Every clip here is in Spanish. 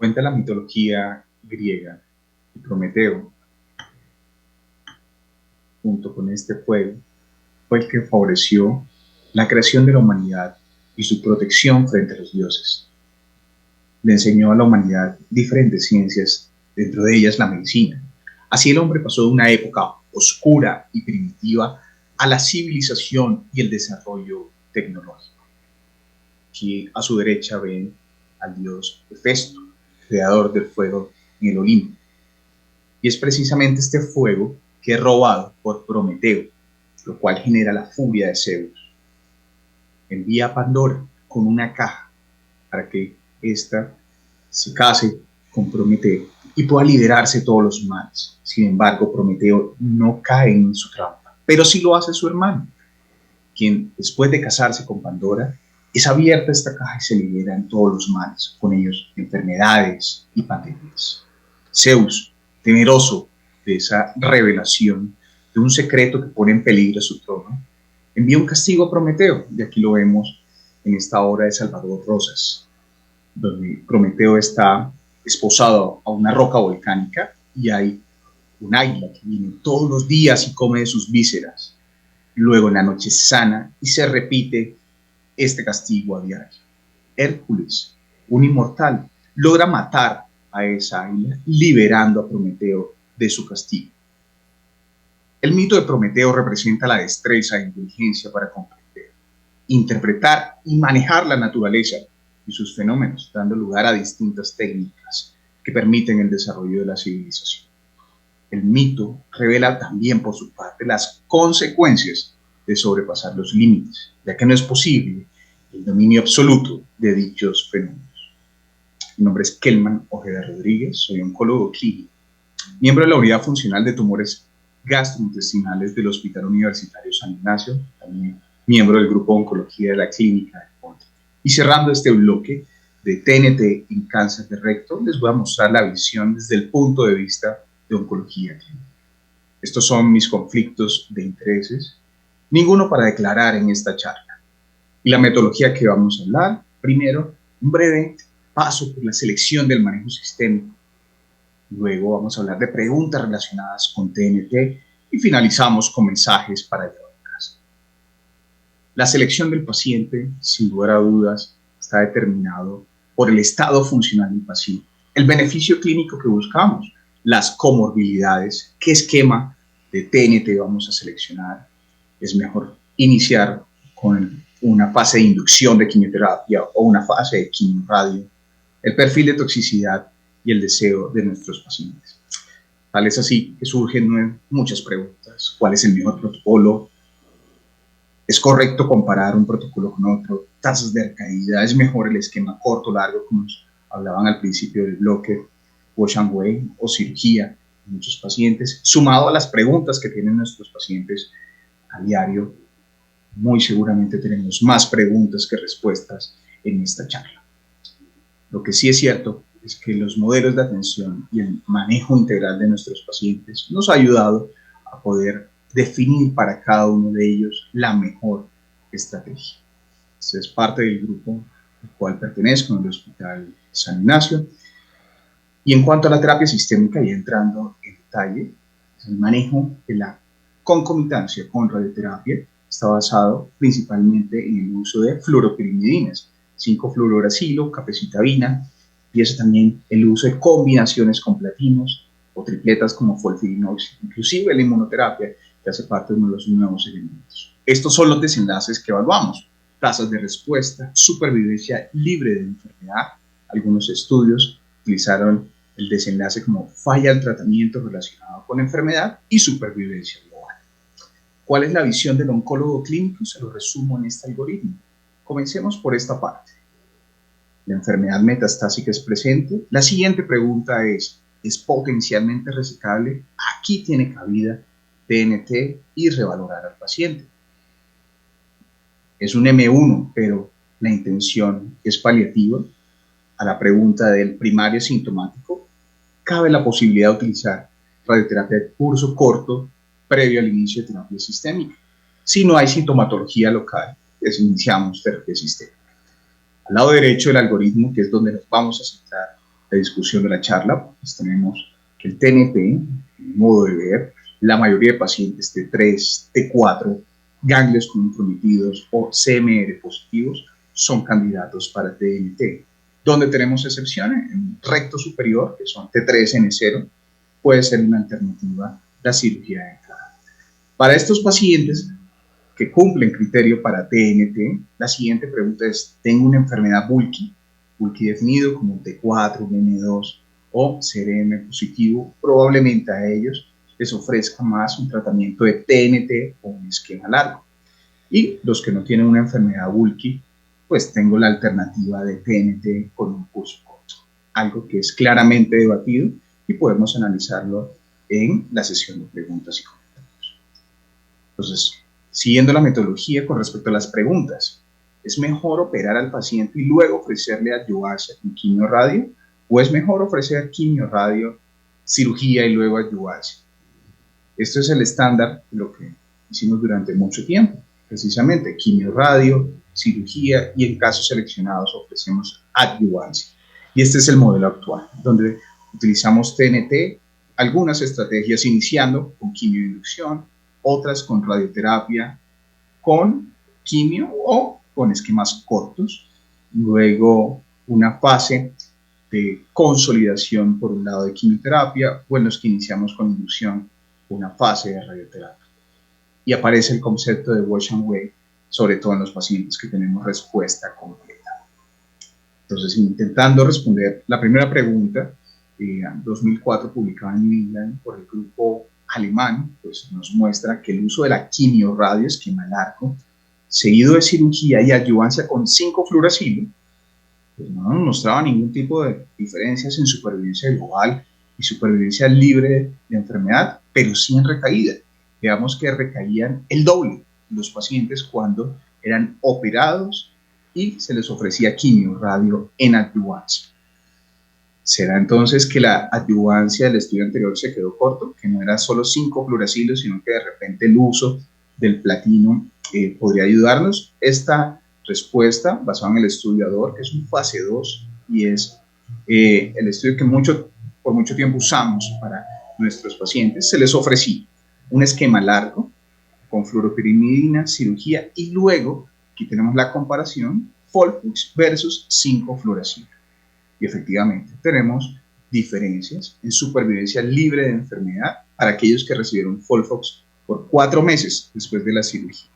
Cuenta la mitología griega que Prometeo, junto con este fuego, fue el que favoreció la creación de la humanidad y su protección frente a los dioses. Le enseñó a la humanidad diferentes ciencias, dentro de ellas la medicina. Así el hombre pasó de una época oscura y primitiva a la civilización y el desarrollo tecnológico. Aquí a su derecha ven al dios Hefesto, creador del fuego en el Olimpo. Y es precisamente este fuego que es robado por Prometeo, lo cual genera la furia de Zeus. Envía a Pandora con una caja para que ésta se case con Prometeo y pueda liderarse todos los males. Sin embargo, Prometeo no cae en su trampa, pero sí lo hace su hermano, quien después de casarse con Pandora, es abierta esta caja y se liberan todos los males, con ellos enfermedades y pandemias. Zeus, temeroso de esa revelación, de un secreto que pone en peligro su trono, envía un castigo a Prometeo, y aquí lo vemos en esta obra de Salvador Rosas, donde Prometeo está esposado a una roca volcánica y hay un águila que viene todos los días y come de sus vísceras. Luego en la noche sana y se repite este castigo a diario. Hércules, un inmortal, logra matar a esa águila, liberando a Prometeo de su castigo. El mito de Prometeo representa la destreza e inteligencia para comprender, interpretar y manejar la naturaleza y sus fenómenos, dando lugar a distintas técnicas que permiten el desarrollo de la civilización. El mito revela también, por su parte, las consecuencias de sobrepasar los límites, ya que no es posible el dominio absoluto de dichos fenómenos. Mi nombre es Kelman Ojeda Rodríguez, soy oncólogo clínico, miembro de la Unidad Funcional de Tumores Gastrointestinales del Hospital Universitario San Ignacio, también miembro del Grupo de Oncología de la Clínica de Ponte. Y cerrando este bloque de TNT en cáncer de recto, les voy a mostrar la visión desde el punto de vista de oncología clínica. Estos son mis conflictos de intereses, ninguno para declarar en esta charla. Y la metodología que vamos a hablar, primero, un breve paso por la selección del manejo sistémico. Luego vamos a hablar de preguntas relacionadas con TNT y finalizamos con mensajes para llevar a casa. La selección del paciente, sin lugar a dudas, está determinado por el estado funcional del paciente, el beneficio clínico que buscamos, las comorbilidades, qué esquema de TNT vamos a seleccionar. Es mejor iniciar con una fase de inducción de quimioterapia o una fase de quimioradio, el perfil de toxicidad y el deseo de nuestros pacientes. Tal es así que surgen muchas preguntas. ¿Cuál es el mejor protocolo? ¿Es correcto comparar un protocolo con otro? ¿Tasas de recaída? ¿Es mejor el esquema corto, largo, como nos hablaban al principio del bloque? Wash and Wait o cirugía en muchos pacientes, sumado a las preguntas que tienen nuestros pacientes a diario. Muy seguramente tenemos más preguntas que respuestas en esta charla. Lo que sí es cierto es que los modelos de atención y el manejo integral de nuestros pacientes nos ha ayudado a poder definir para cada uno de ellos la mejor estrategia. Este es parte del grupo al cual pertenezco en el Hospital San Ignacio. Y en cuanto a la terapia sistémica, y entrando en detalle, el manejo de la concomitancia con radioterapia está basado principalmente en el uso de fluoropirimidinas, 5-fluorouracilo, capecitabina, y eso también el uso de combinaciones con platinos o tripletas como folfirinox, inclusive la inmunoterapia, que hace parte de uno de los nuevos elementos. Estos son los desenlaces que evaluamos: tasas de respuesta, supervivencia libre de enfermedad. Algunos estudios utilizaron el desenlace como falla al tratamiento relacionado con enfermedad y supervivencia global. ¿Cuál es la visión del oncólogo clínico? Se lo resumo en este algoritmo. Comencemos por esta parte. La enfermedad metastásica es presente. La siguiente pregunta ¿es potencialmente resecable? Aquí tiene cabida TNT y revalorar al paciente. Es un M1, pero la intención es paliativa. A la pregunta del primario sintomático, cabe la posibilidad de utilizar radioterapia de curso corto previo al inicio de terapia sistémica. Si no hay sintomatología local, pues iniciamos terapia sistémica. Al lado derecho del algoritmo, que es donde nos vamos a centrar la discusión de la charla, pues tenemos que el TNT, en modo de ver, la mayoría de pacientes T3, T4, ganglios comprometidos o CMR positivos son candidatos para TNT. Donde tenemos excepciones, en recto superior, que son T3N0, puede ser una alternativa la cirugía de entrada. Para estos pacientes que cumplen criterio para TNT, la siguiente pregunta es: ¿tengo una enfermedad bulky definido como un T4, un N2 o CRM positivo? Probablemente a ellos les ofrezca más un tratamiento de TNT o un esquema largo. Y los que no tienen una enfermedad bulky, pues tengo la alternativa de TNT con un curso corto, algo que es claramente debatido y podemos analizarlo en la sesión de preguntas y comentarios. Entonces, siguiendo la metodología con respecto a las preguntas, ¿es mejor operar al paciente y luego ofrecerle adyuvancia con quimio-radio? ¿O es mejor ofrecer quimio-radio, cirugía y luego adyuvancia? Esto es el estándar de lo que hicimos durante mucho tiempo. Precisamente quimio-radio, cirugía y en casos seleccionados ofrecemos adyuvancia. Y este es el modelo actual, donde utilizamos TNT, algunas estrategias iniciando con quimioinducción, otras con radioterapia, con quimio o con esquemas cortos. Luego una fase de consolidación por un lado de quimioterapia o en los que iniciamos con inducción una fase de radioterapia. Y aparece el concepto de wash and wait, sobre todo en los pacientes que tenemos respuesta completa. Entonces, intentando responder la primera pregunta, en 2004 publicada en New England por el grupo alemán, pues nos muestra que el uso de la quimio-radio, esquema largo, seguido de cirugía y adyuvancia con 5-fluoracilo, pues no nos mostraba ningún tipo de diferencias en supervivencia global y supervivencia libre de enfermedad, pero sí en recaída. Veamos que recaían el doble los pacientes cuando eran operados y se les ofrecía quimio radio en adyuvancia. ¿Será entonces que la adyuvancia del estudio anterior se quedó corto? Que no era solo 5-fluораcilos, sino que de repente el uso del platino podría ayudarnos. Esta respuesta, basada en el estudiador, que es un fase 2 y es el estudio que por mucho tiempo usamos para nuestros pacientes, se les ofrecía un esquema largo con fluoropirimidina, cirugía y luego aquí tenemos la comparación FOLFOX versus 5-fluoracilo. Y efectivamente tenemos diferencias en supervivencia libre de enfermedad para aquellos que recibieron FOLFOX por 4 meses después de la cirugía.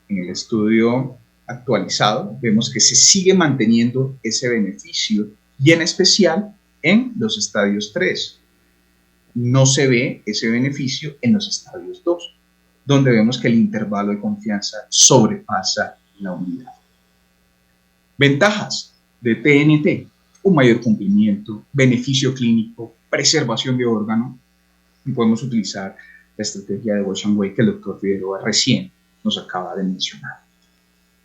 En el estudio actualizado vemos que se sigue manteniendo ese beneficio y en especial en los estadios 3. No se ve ese beneficio en los estadios 2, donde vemos que el intervalo de confianza sobrepasa la unidad. Ventajas de TNT: un mayor cumplimiento, beneficio clínico, preservación de órgano, y podemos utilizar la estrategia de wash and wait que el doctor Figueroa recién nos acaba de mencionar.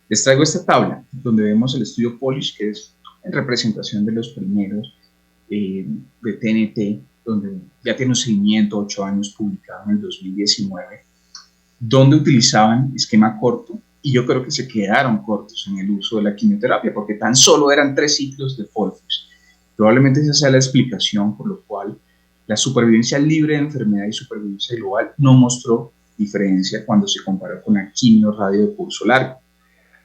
Les traigo esta tabla donde vemos el estudio POLISH, que es en representación de los primeros de TNT, donde ya tiene un seguimiento 8 años publicado en el 2019, donde utilizaban esquema corto, y yo creo que se quedaron cortos en el uso de la quimioterapia porque tan solo eran 3 ciclos de FOLFOX. Probablemente esa sea la explicación por lo cual la supervivencia libre de enfermedad y supervivencia global no mostró diferencia cuando se comparó con la quimio radio de curso largo.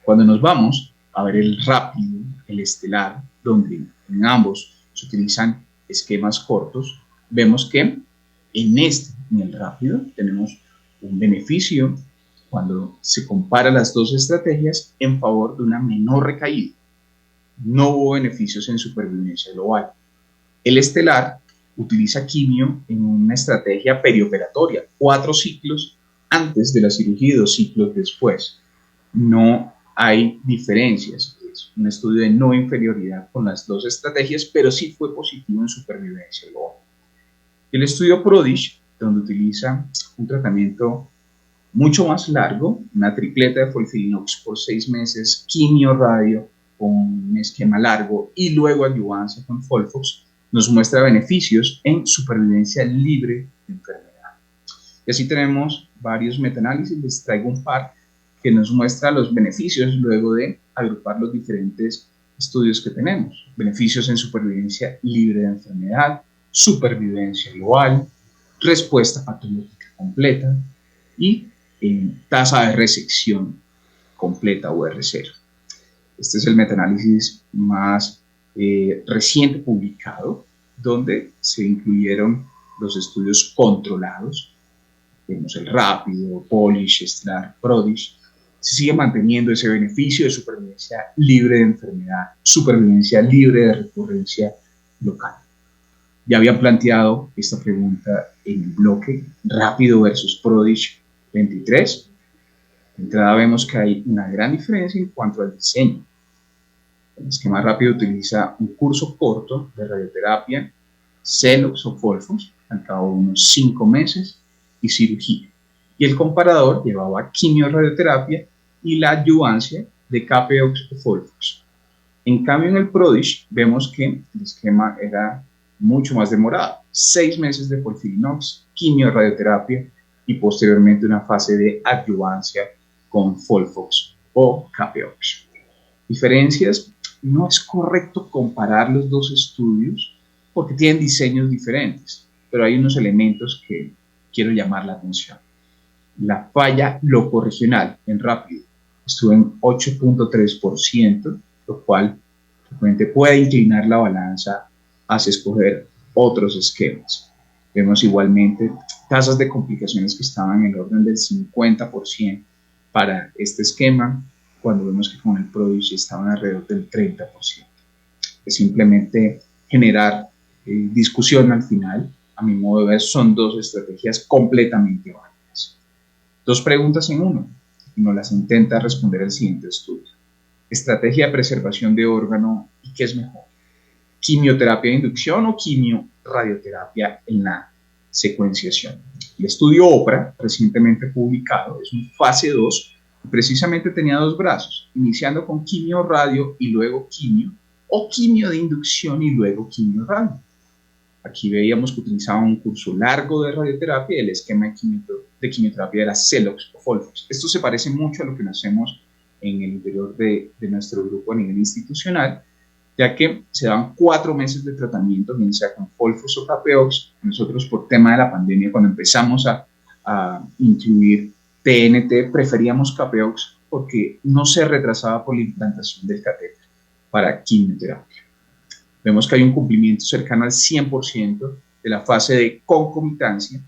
Cuando nos vamos a ver el rápido, el estelar, donde en ambos se utilizan esquemas cortos, vemos que en el rápido, tenemos un beneficio cuando se compara las dos estrategias en favor de una menor recaída. No hubo beneficios en supervivencia global. El estelar utiliza quimio en una estrategia perioperatoria, 4 ciclos antes de la cirugía y 2 ciclos después. No hay diferencias. Es un estudio de no inferioridad con las dos estrategias, pero sí fue positivo en supervivencia global. El estudio PRODIGE, donde utiliza un tratamiento mucho más largo, una tripleta de FOLFIRINOX por 6 meses, quimio radio con un esquema largo y luego adyuvancia con FOLFOX, nos muestra beneficios en supervivencia libre de enfermedad. Y así tenemos varios metaanálisis, les traigo un par que nos muestra los beneficios luego de agrupar los diferentes estudios que tenemos: beneficios en supervivencia libre de enfermedad, supervivencia global, respuesta patológica completa y tasa de resección completa o R0. Este es el metaanálisis más reciente publicado, donde se incluyeron los estudios controlados. Vemos el Rápido, Polish, STAR, PRODIGE. Se sigue manteniendo ese beneficio de supervivencia libre de enfermedad, supervivencia libre de recurrencia local. Ya habían planteado esta pregunta en el bloque Rápido versus PRODIGE 23. De entrada vemos que hay una gran diferencia en cuanto al diseño. El esquema Rápido utiliza un curso corto de radioterapia, Celox o Folfox, al cabo de unos 5 meses, y cirugía. Y el comparador llevaba quimioradioterapia y la adyuvancia de Capeox o Folfox. En cambio, en el PRODIGE vemos que el esquema era mucho más demorado: 6 meses de FOLFIRINOX, quimioradioterapia y posteriormente una fase de adyuvancia con Folfox o Capeox. Diferencias: no es correcto comparar los dos estudios porque tienen diseños diferentes, pero hay unos elementos que quiero llamar la atención. La falla locorregional en Rápido estuvo en 8.3%, lo cual realmente puede inclinar la balanza hacia escoger otros esquemas. Vemos igualmente tasas de complicaciones que estaban en el orden del 50% para este esquema, cuando vemos que con el PRODIGE estaban alrededor del 30%. Es simplemente generar discusión al final. A mi modo de ver, son dos estrategias completamente válidas. Dos preguntas en uno, y nos las intenta responder el siguiente estudio. Estrategia de preservación de órgano, ¿y qué es mejor? ¿Quimioterapia de inducción o quimioradioterapia en la secuenciación? El estudio OPRA, recientemente publicado, es un fase 2, y precisamente tenía dos brazos, iniciando con quimio radio y luego quimio, o quimio de inducción y luego quimio radio. Aquí veíamos que utilizaba un curso largo de radioterapia y el esquema de quimioterapia era Celox o Folfox. Esto se parece mucho a lo que hacemos en el interior de nuestro grupo a nivel institucional, ya que se daban 4 meses de tratamiento, bien sea con Folfox o Capeox. Nosotros, por tema de la pandemia, cuando empezamos a incluir TNT, preferíamos Capeox porque no se retrasaba por la implantación del catéter para quimioterapia. Vemos que hay un cumplimiento cercano al 100% de la fase de concomitancia.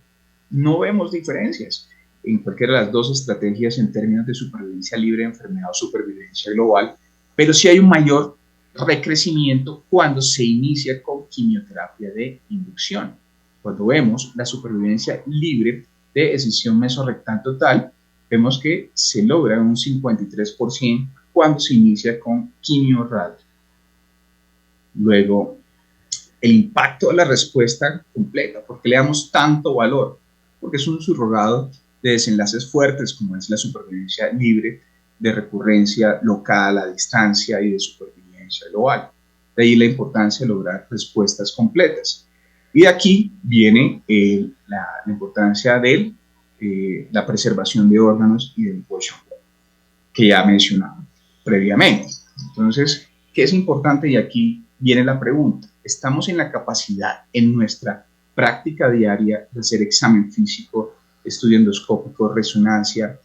No vemos diferencias en cualquiera de las dos estrategias en términos de supervivencia libre de enfermedad o supervivencia global, pero sí hay un mayor recrecimiento cuando se inicia con quimioterapia de inducción. Cuando vemos la supervivencia libre de escisión mesorrectal total, vemos que se logra un 53% cuando se inicia con quimioradio. Luego, el impacto de la respuesta completa. ¿Por qué le damos tanto valor? Porque es un subrogado de desenlaces fuertes, como es la supervivencia libre de recurrencia local a distancia y de supervivencia global. De ahí la importancia de lograr respuestas completas. Y de aquí viene la importancia de la preservación de órganos y del pollo, que ya mencionaba previamente. Entonces, ¿qué es importante? Y aquí viene la pregunta. ¿Estamos en la capacidad, en nuestra práctica diaria, de hacer examen físico, estudio endoscópico, resonancia,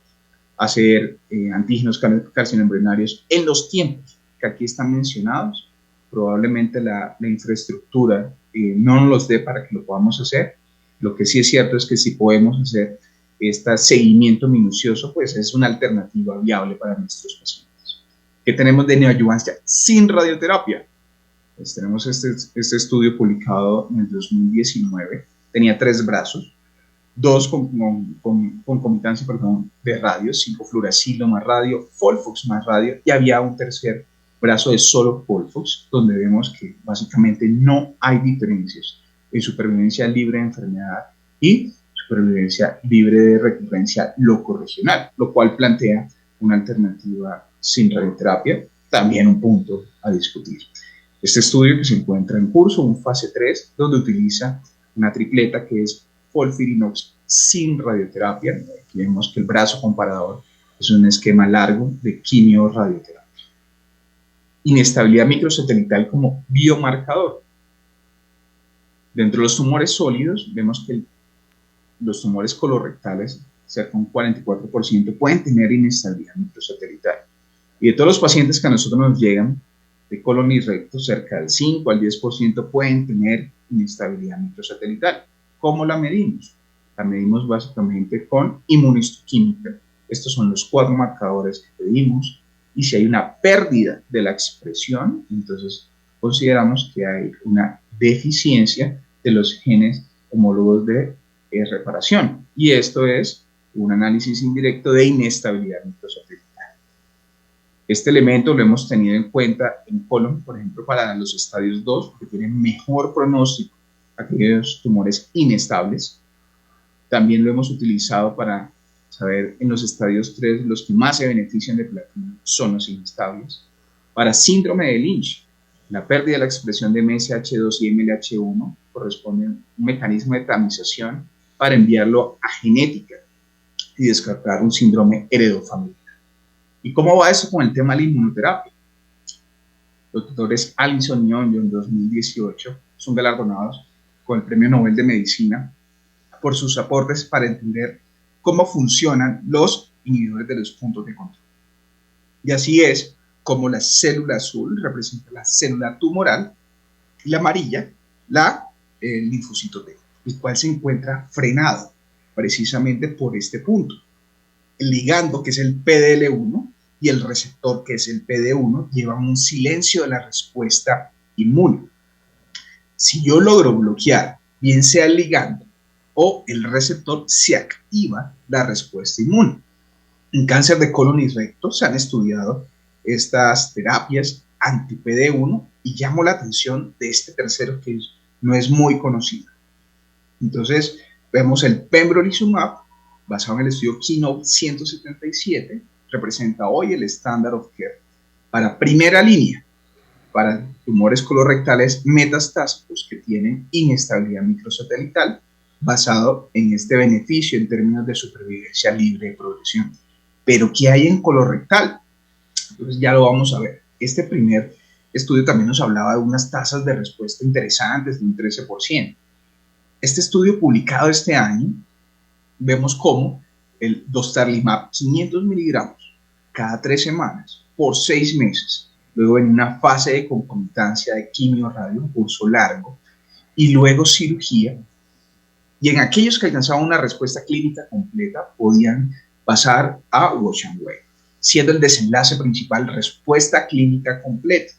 hacer antígenos carcinoembrionarios en los tiempos que aquí están mencionados? Probablemente la infraestructura no nos los dé para que lo podamos hacer. Lo que sí es cierto es que si podemos hacer este seguimiento minucioso, pues es una alternativa viable para nuestros pacientes. ¿Qué tenemos de neoadyuvancia sin radioterapia? Pues tenemos este estudio publicado en el 2019, tenía 3 brazos, 2 con concomitancia de radio, 5-fluoracilo más radio, Folfox más radio, y había un tercer brazo de solo Folfox, donde vemos que básicamente no hay diferencias en supervivencia libre de enfermedad y supervivencia libre de recurrencia locorregional, lo cual plantea una alternativa sin radioterapia, también un punto a discutir. Este estudio que se encuentra en curso, un fase 3, donde utiliza una tripleta que es FOLFIRINOX sin radioterapia. Aquí vemos que el brazo comparador es un esquema largo de quimioradioterapia. inestabilidad microsatelital como biomarcador. Dentro de los tumores sólidos, vemos que los tumores colorectales, cerca de un 44%, pueden tener inestabilidad microsatelital. Y de todos los pacientes que a nosotros nos llegan de colon y recto, cerca del 5 al 10% pueden tener inestabilidad microsatelital. ¿Cómo la medimos? La medimos básicamente con inmunohistoquímica. Estos son los 4 marcadores que pedimos. Y si hay una pérdida de la expresión, entonces consideramos que hay una deficiencia de los genes homólogos de reparación. Y esto es un análisis indirecto de inestabilidad microsatelital. Este elemento lo hemos tenido en cuenta en colon, por ejemplo, para los estadios 2, porque tienen mejor pronóstico aquellos tumores inestables. También lo hemos utilizado para saber en los estadios 3, los que más se benefician de platino son los inestables. Para síndrome de Lynch, la pérdida de la expresión de MSH2 y MLH1 corresponde a un mecanismo de tamización para enviarlo a genética y descartar un síndrome heredofamiliar. ¿Y cómo va eso con el tema de la inmunoterapia? Los doctores Allison y Onyo en 2018 son galardonados con el Premio Nobel de Medicina por sus aportes para entender cómo funcionan los inhibidores de los puntos de control. Y así es como la célula azul representa la célula tumoral y la amarilla, el linfocito T, el cual se encuentra frenado precisamente por este punto. El ligando, que es el PDL1, y el receptor, que es el PD1, llevan un silencio de la respuesta inmune. Si yo logro bloquear, bien sea el ligando o el receptor, se activa la respuesta inmune. En cáncer de colon y recto se han estudiado estas terapias anti-PD1 y llamo la atención de este tercero que no es muy conocido. Entonces, vemos el pembrolizumab, basado en el estudio Keynote 177, representa hoy el estándar of care para primera línea, para tumores colorectales metastásicos que tienen inestabilidad microsatelital, basado en este beneficio en términos de supervivencia libre de progresión. Pero ¿qué hay en colorectal? Entonces ya lo vamos a ver. Este primer estudio también nos hablaba de unas tasas de respuesta interesantes de un 13%. Este estudio publicado este año, vemos cómo el dostarlimab 500 miligramos cada 3 semanas por 6 meses, luego en una fase de concomitancia de quimio-radio, un curso largo, y luego cirugía, y en aquellos que alcanzaban una respuesta clínica completa podían pasar a Watch and Wait, siendo el desenlace principal respuesta clínica completa.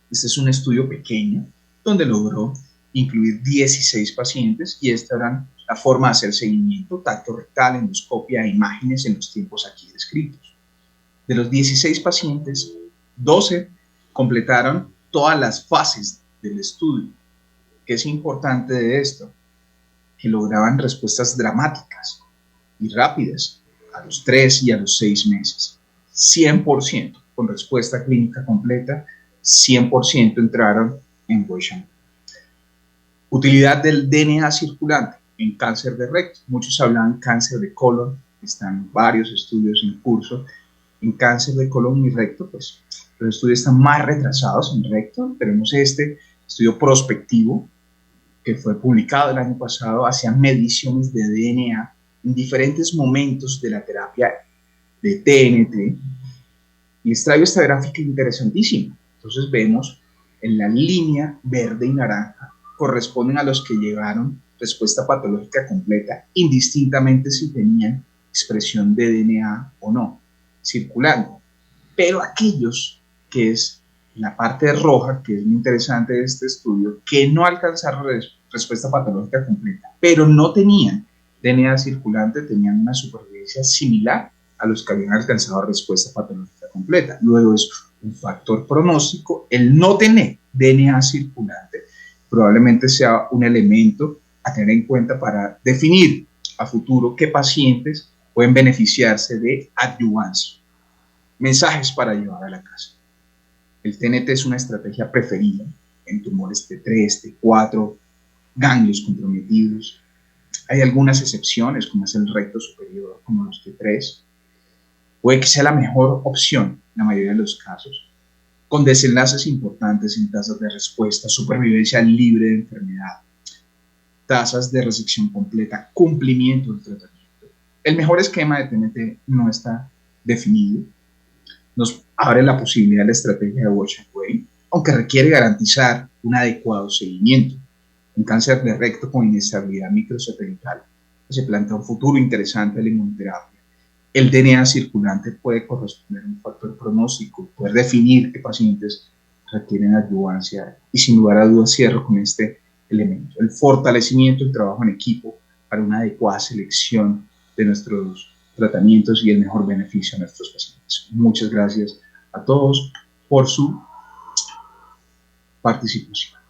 Este es un estudio pequeño donde logró incluir 16 pacientes y esta era la forma de hacer seguimiento, tacto rectal, endoscopia e imágenes en los tiempos aquí descritos. De los 16 pacientes, 12 completaron todas las fases del estudio. ¿Qué es importante de esto? Que lograban respuestas dramáticas y rápidas a los 3 y a los 6 meses. 100% con respuesta clínica completa, 100% entraron en Watch. Utilidad del DNA circulante en cáncer de recto. Muchos hablan cáncer de colon, están varios estudios en curso. En cáncer de colon y recto, pues los estudios están más retrasados en recto. Tenemos este estudio prospectivo que fue publicado el año pasado, hacia mediciones de DNA en diferentes momentos de la terapia de TNT. Y les traigo esta gráfica interesantísima. Entonces vemos en la línea verde y naranja corresponden a los que llevaron respuesta patológica completa, indistintamente si tenían expresión de DNA o no, circulando. Pero aquellos que es la parte roja, que es muy interesante de este estudio, que no alcanzaron respuesta patológica completa, pero no tenían DNA circulante, tenían una supervivencia similar a los que habían alcanzado respuesta patológica completa. Luego es un factor pronóstico, el no tener DNA circulante probablemente sea un elemento a tener en cuenta para definir a futuro qué pacientes pueden beneficiarse de adyuvancia. Mensajes para llevar a la casa. El TNT es una estrategia preferida en tumores T3, T4, ganglios comprometidos. Hay algunas excepciones, como es el recto superior, como los T3. Puede que sea la mejor opción en la mayoría de los casos. con desenlaces importantes en tasas de respuesta, supervivencia libre de enfermedad, tasas de resección completa, cumplimiento del tratamiento. El mejor esquema de TNT no está definido. Nos abre la posibilidad de la estrategia de Watch and Wait, aunque requiere garantizar un adecuado seguimiento. En cáncer de recto con inestabilidad microsatelital se plantea un futuro interesante de la inmunoterapia. El DNA circulante puede corresponder a un factor pronóstico, poder definir qué pacientes requieren adyuvancia, y sin lugar a dudas cierro con este elemento: el fortalecimiento del trabajo en equipo para una adecuada selección de nuestros tratamientos y el mejor beneficio a nuestros pacientes. Muchas gracias a todos por su participación.